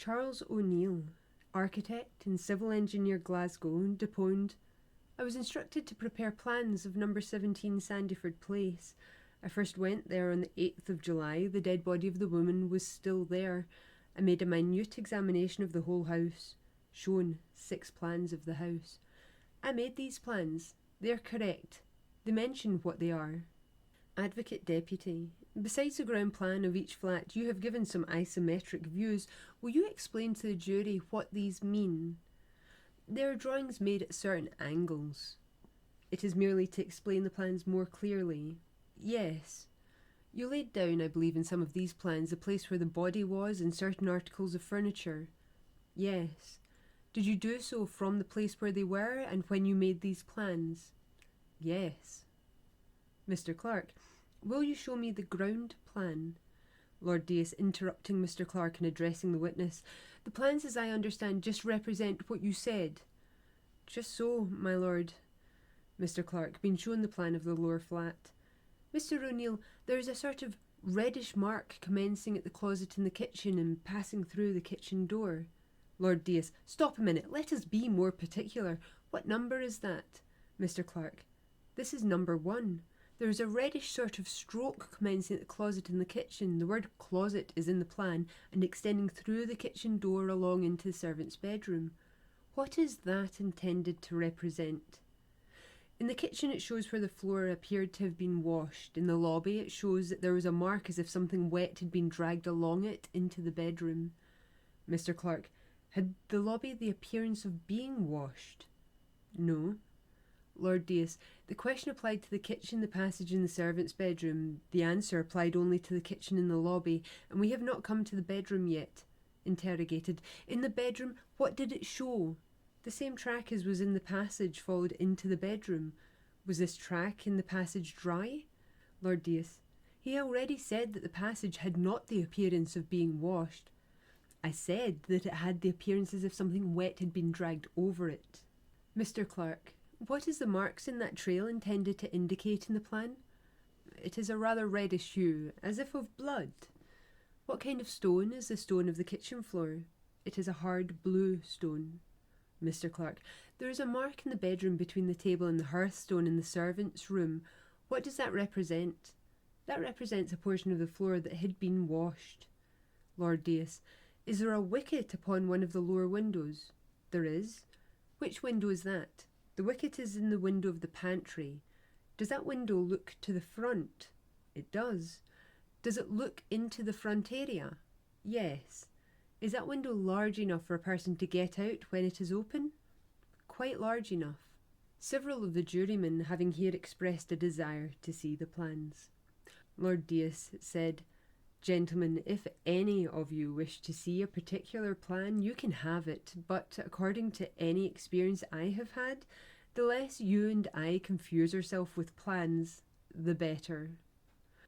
Charles O'Neill, architect and civil engineer, Glasgow, deponed, I was instructed to prepare plans of number 17 Sandyford Place. I first went there on the 8th of July. The dead body of the woman was still there. I made a minute examination of the whole house, shown 6 plans of the house. I made these plans. They are correct. They mention what they are. Advocate Deputy, besides the ground plan of each flat, you have given some isometric views. Will you explain to the jury what these mean? They are drawings made at certain angles. It is merely to explain the plans more clearly. Yes. You laid down, I believe, in some of these plans the place where the body was and certain articles of furniture. Yes. Did you do so from the place where they were and when you made these plans? Yes. Mr. Clerk, will you show me the ground plan? Lord Deas, interrupting Mr. Clark and addressing the witness. The plans, as I understand, just represent what you said. Just so, my lord. Mr. Clark, been shown the plan of the lower flat. Mr. O'Neill, there is a sort of reddish mark commencing at the closet in the kitchen and passing through the kitchen door. Lord Deas, stop a minute, let us be more particular. What number is that? Mr. Clark, this is number 1. There is a reddish sort of stroke commencing at the closet in the kitchen. The word closet is in the plan and extending through the kitchen door along into the servant's bedroom. What is that intended to represent? In the kitchen it shows where the floor appeared to have been washed. In the lobby it shows that there was a mark as if something wet had been dragged along it into the bedroom. Mr. Clark, had the lobby the appearance of being washed? No. Lord Deas, the question applied to the kitchen, the passage and the servant's bedroom. The answer applied only to the kitchen and the lobby, and we have not come to the bedroom yet. Interrogated, in the bedroom, what did it show? The same track as was in the passage followed into the bedroom. Was this track in the passage dry? Lord Deas, he already said that the passage had not the appearance of being washed. I said that it had the appearance as if something wet had been dragged over it. Mr. Clark, what is the marks in that trail intended to indicate in the plan? It is a rather reddish hue, as if of blood. What kind of stone is the stone of the kitchen floor? It is a hard blue stone. Mr. Clark, there is a mark in the bedroom between the table and the hearthstone in the servants' room. What does that represent? That represents a portion of the floor that had been washed. Lord Deas, is there a wicket upon one of the lower windows? There is. Which window is that? The wicket is in the window of the pantry. Does that window look to the front? It does. Does it look into the front area? Yes. Is that window large enough for a person to get out when it is open? Quite large enough. Several of the jurymen having here expressed a desire to see the plans. Lord Deas said, Gentlemen, if any of you wish to see a particular plan, you can have it, but according to any experience I have had, the less you and I confuse ourselves with plans, the better.